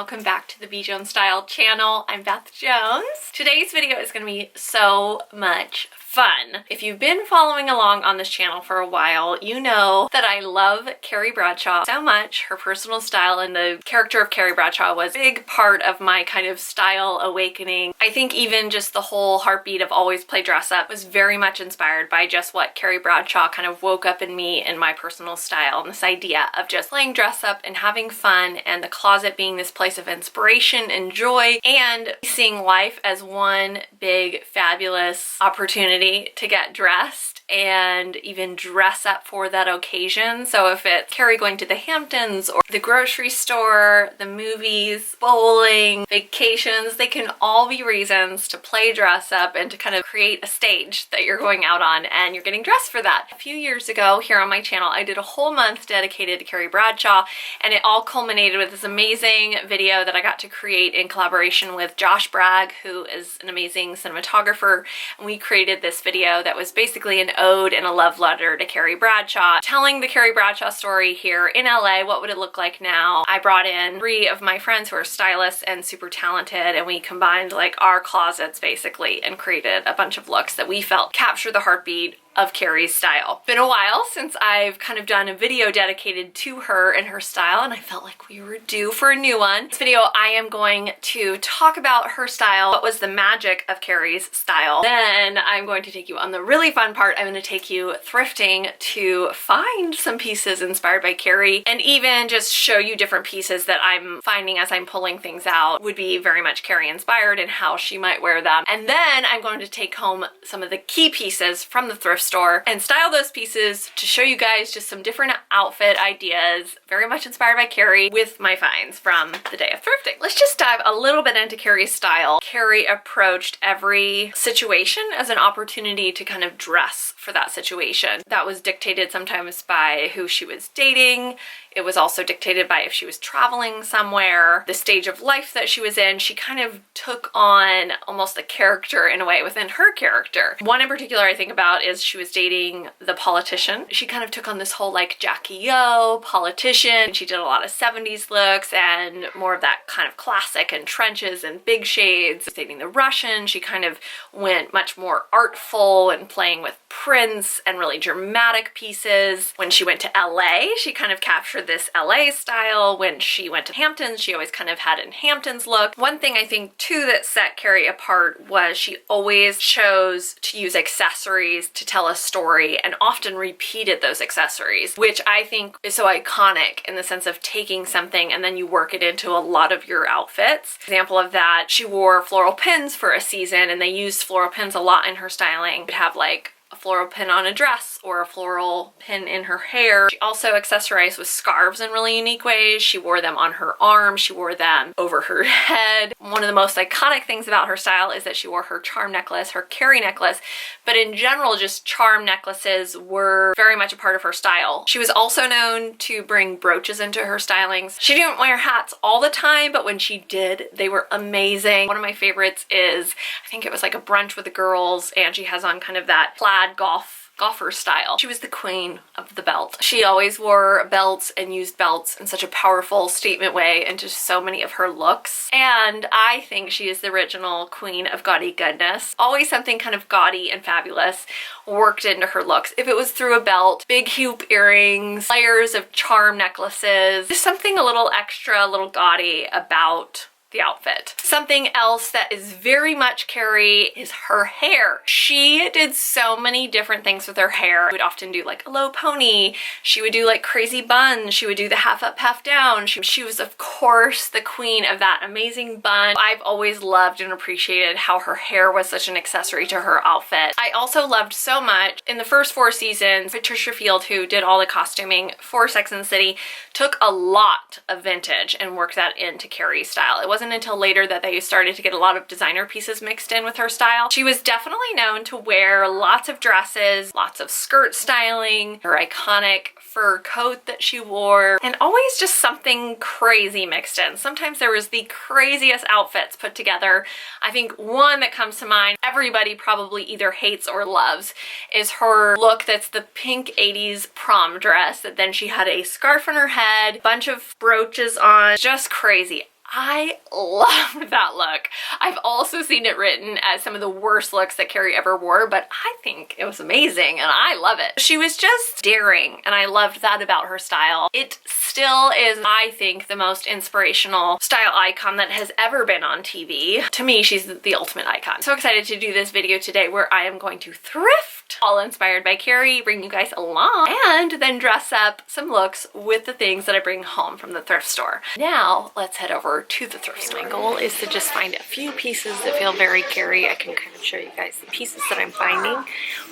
welcome back to the BJONESSTYLE channel. I'm Beth Jones. Today's video is going to be so much fun. If you've been following along on this channel for a while, you know that I love Carrie Bradshaw so much. Her personal style and the character of Carrie Bradshaw was a big part of my kind of style awakening. I think even just the whole heartbeat of always play dress up was very much inspired by just what Carrie Bradshaw kind of woke up in me and my personal style, and this idea of just playing dress up and having fun, and the closet being this place of inspiration and joy, and seeing life as one big fabulous opportunity to get dressed and even dress up for that occasion. So if it's Carrie going to the Hamptons or the grocery store, the movies, bowling, vacations, they can all be reasons to play dress up and to kind of create a stage that you're going out on and you're getting dressed for that. A few years ago here on my channel, I did a whole month dedicated to Carrie Bradshaw, and it all culminated with this amazing video that I got to create in collaboration with Josh Bragg, who is an amazing cinematographer, and we created this video that was basically an ode and a love letter to Carrie Bradshaw, telling the Carrie Bradshaw story here in LA. What would it look like now? I brought in 3 of my friends who are stylists and super talented, and we combined like our closets basically and created a bunch of looks that we felt capture the heartbeat of Carrie's style. Been a while since I've kind of done a video dedicated to her and her style, and I felt like we were due for a new one. This video I am going to talk about her style, what was the magic of Carrie's style. Then I'm going to take you on the really fun part. I'm going to take you thrifting to find some pieces inspired by Carrie, and even just show you different pieces that I'm finding as I'm pulling things out would be very much Carrie inspired and how she might wear them. And then I'm going to take home some of the key pieces from the thrift store and style those pieces to show you guys just some different outfit ideas, very much inspired by Carrie, with my finds from the day of thrifting. Let's just dive a little bit into Carrie's style. Carrie approached every situation as an opportunity to kind of dress for that situation. That was dictated sometimes by who she was dating. It was also dictated by if she was traveling somewhere, the stage of life that she was in. She kind of took on almost a character in a way within her character. One in particular I think about is she was dating the politician. She kind of took on this whole like Jackie O politician. She did a lot of 70s looks and more of that kind of classic and trenches and big shades. Dating the Russian, she kind of went much more artful and playing with prints and really dramatic pieces. When she went to LA, she kind of captured this LA style. When she went to Hamptons, she always kind of had an Hamptons look. One thing I think too that set Carrie apart was she always chose to use accessories to tell a story, and often repeated those accessories, which I think is so iconic in the sense of taking something and then you work it into a lot of your outfits. Example of that, she wore floral pins for a season, and they used floral pins a lot in her styling. You'd have like a floral pin on a dress or a floral pin in her hair. She also accessorized with scarves in really unique ways. She wore them on her arms, she wore them over her head. One of the most iconic things about her style is that she wore her charm necklace, her Carrie necklace, but in general just charm necklaces were very much a part of her style. She was also known to bring brooches into her stylings. She didn't wear hats all the time, but when she did, they were amazing. One of my favorites is, I think it was like a brunch with the girls, and she has on kind of that plaid golfer style. She was the queen of the belt. She always wore belts and used belts in such a powerful statement way into so many of her looks. And I think she is the original queen of gaudy goodness. Always something kind of gaudy and fabulous worked into her looks. If it was through a belt, big hoop earrings, layers of charm necklaces, just something a little extra, a little gaudy about the outfit. Something else that is very much Carrie is her hair. She did so many different things with her hair. She would often do like a low pony. She would do like crazy buns. She would do the half up, half down. She was of course the queen of that amazing bun. I've always loved and appreciated how her hair was such an accessory to her outfit. I also loved so much in the first 4 seasons, Patricia Field, who did all the costuming for Sex and the City, took a lot of vintage and worked that into Carrie's style. It wasn't until later that they started to get a lot of designer pieces mixed in with her style. She was definitely known to wear lots of dresses, lots of skirt styling, her iconic fur coat that she wore, and always just something crazy mixed in. Sometimes there was the craziest outfits put together. I think one that comes to mind, everybody probably either hates or loves, is her look that's the pink 80s prom dress that then she had a scarf on her head, bunch of brooches on, just crazy. I loved that look. I've also seen it written as some of the worst looks that Carrie ever wore, but I think it was amazing and I love it. She was just daring and I loved that about her style. It still is, I think, the most inspirational style icon that has ever been on TV. To me, she's the ultimate icon. So excited to do this video today where I am going to thrift, all inspired by Carrie, bring you guys along, and then dress up some looks with the things that I bring home from the thrift store. Now, let's head over to the thrift store. My goal is to just find a few pieces that feel very Carrie. I can kind of show you guys the pieces that I'm finding,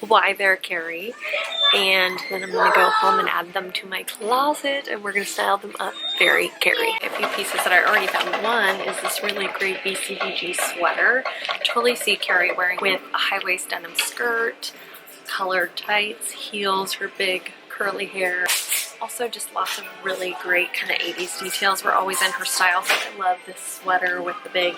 why they're Carrie, and then I'm gonna go home and add them to my closet and we're gonna style them up very Carrie. A few pieces that I already found. One is this really great BCBG sweater. Totally see Carrie wearing with a high-waist denim skirt, colored tights, heels, her big curly hair. Also just lots of really great kind of 80s details were always in her style. So I love this sweater with the big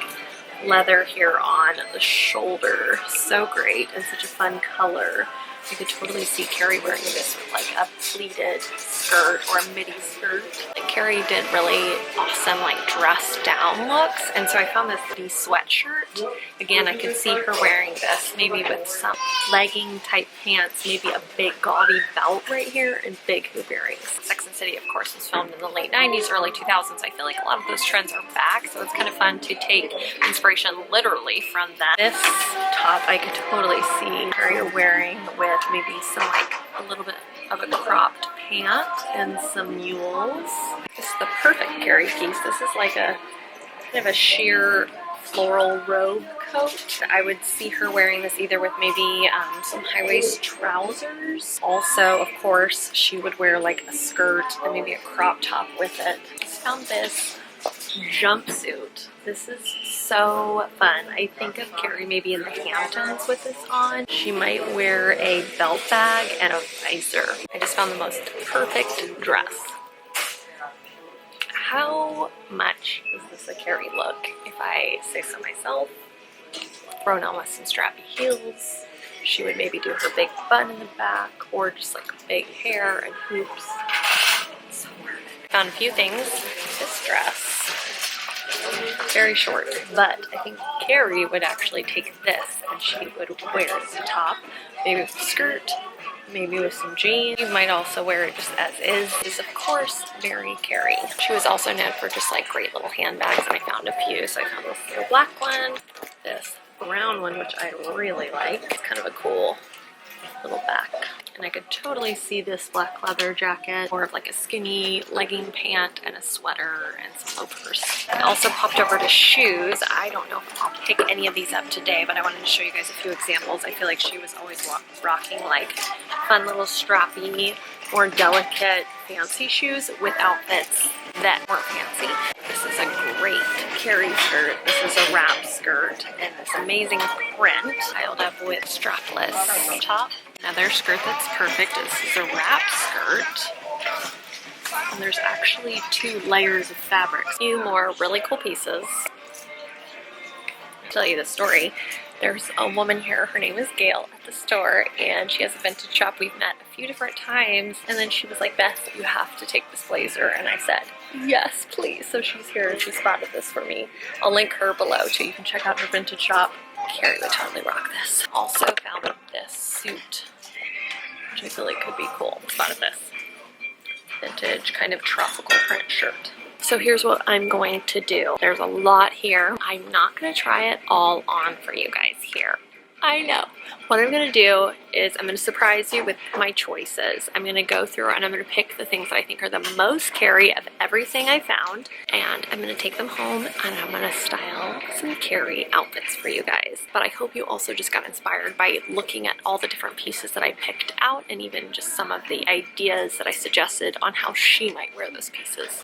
leather here on the shoulder. So great and such a fun color. You could totally see Carrie wearing this with like a pleated skirt or a midi skirt. Like Carrie did really awesome like dress down looks, and so I found this midi sweatshirt. Again, I could see her wearing this maybe with some legging type pants, maybe a big gaudy belt right here, and big hoop earrings. Sex and the City, of course, was filmed in the late 90s, early 2000s. I feel like a lot of those trends are back, so it's kind of fun to take inspiration literally from that. This top I could totally see Carrie wearing with maybe some like a little bit of a cropped pant and some mules. This is the perfect Carrie piece. This is like a kind of a sheer floral robe coat. I would see her wearing this either with maybe some high-waist trousers. Also, of course, she would wear like a skirt and maybe a crop top with it. I just found this jumpsuit. This is so fun. I think of Carrie maybe in the Hamptons with this on. She might wear a belt bag and a visor. I just found the most perfect dress. How much is this a Carrie look, if I say so myself? Thrown on with some strappy heels. She would maybe do her big bun in the back or just like big hair and hoops. So perfect. Found a few things. This dress, very short, but I think Carrie would actually take this and she would wear it as a top, maybe with a skirt, maybe with some jeans. You might also wear it just as is. This is of course very Carrie. She was also known for just like great little handbags, and I found a few. So I found this little black one, this brown one, which I really like. It's kind of a cool little back. And I could totally see this black leather jacket, more of like a skinny legging pant and a sweater and some loafers. I also popped over to shoes. I don't know if I'll pick any of these up today, but I wanted to show you guys a few examples. I feel like she was always rocking like fun little strappy, more delicate, fancy shoes with outfits that weren't fancy. This is a great Carrie skirt. This is a wrap skirt and this amazing print styled up with strapless top. Another skirt that's perfect. This is a wrap skirt. And there's actually 2 layers of fabric. A few more really cool pieces. I'll tell you the story. There's a woman here, her name is Gail, at the store, and she has a vintage shop. We've met a few different times, and then she was like, Beth, you have to take this blazer, and I said, yes, please. So she's here, and she spotted this for me. I'll link her below, too. You can check out her vintage shop. Carrie would totally rock this. Also found this suit, which I feel like could be cool. Spotted this vintage kind of tropical print shirt. So here's what I'm going to do. There's a lot here. I'm not going to try it all on for you guys here. I know. What I'm going to do is I'm going to surprise you with my choices. I'm going to go through and I'm going to pick the things that I think are the most Carrie of everything I found, and I'm going to take them home and I'm going to style some Carrie outfits for you guys. But I hope you also just got inspired by looking at all the different pieces that I picked out and even just some of the ideas that I suggested on how she might wear those pieces.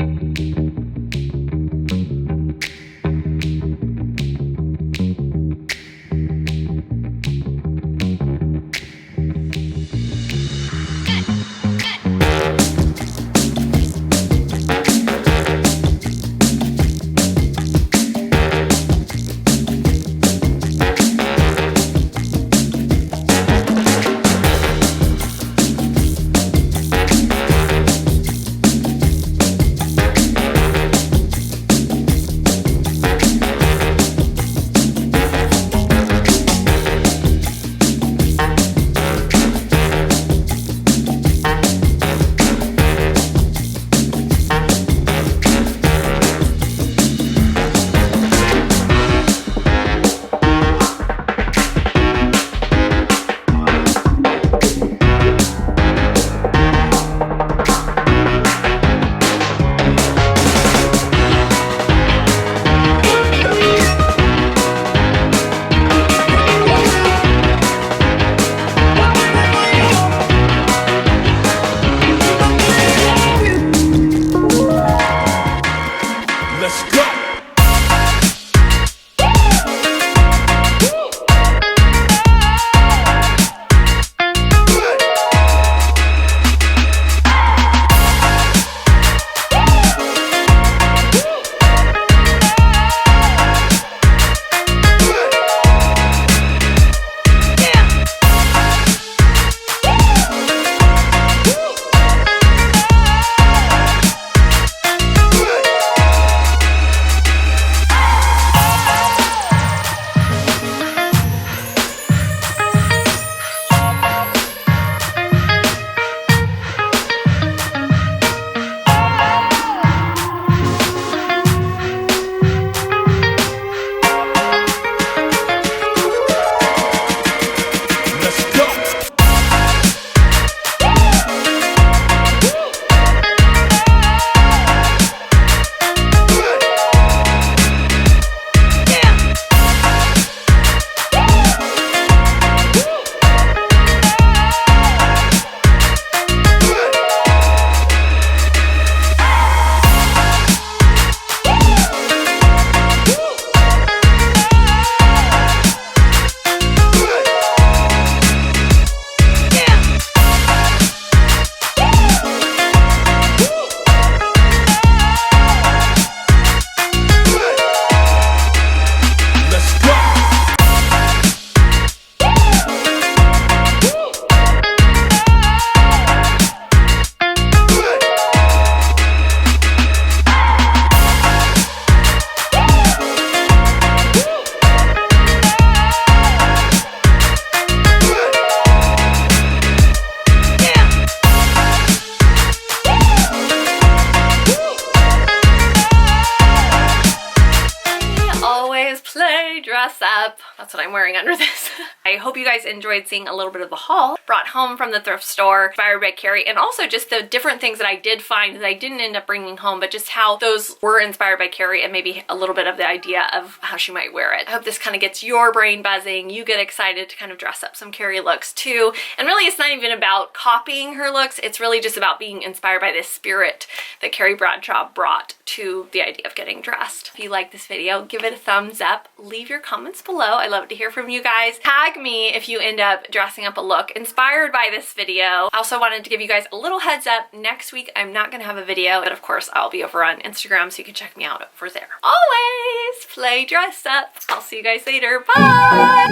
up. That's what I'm wearing under this. I hope you guys enjoyed seeing a little bit of the haul brought home from the thrift store, inspired by Carrie, and also just the different things that I did find that I didn't end up bringing home, but just how those were inspired by Carrie and maybe a little bit of the idea of how she might wear it. I hope this kind of gets your brain buzzing. You get excited to kind of dress up some Carrie looks too. And really, it's not even about copying her looks. It's really just about being inspired by this spirit that Carrie Bradshaw brought to the idea of getting dressed. If you like this video, give it a thumbs up. Leave your comments below. I love to hear from you guys. Tag me if you end up dressing up a look inspired by this video. I also wanted to give you guys a little heads up. Next week, I'm not gonna have a video, but of course, I'll be over on Instagram, so you can check me out over there. Always play dress up. I'll see you guys later. Bye!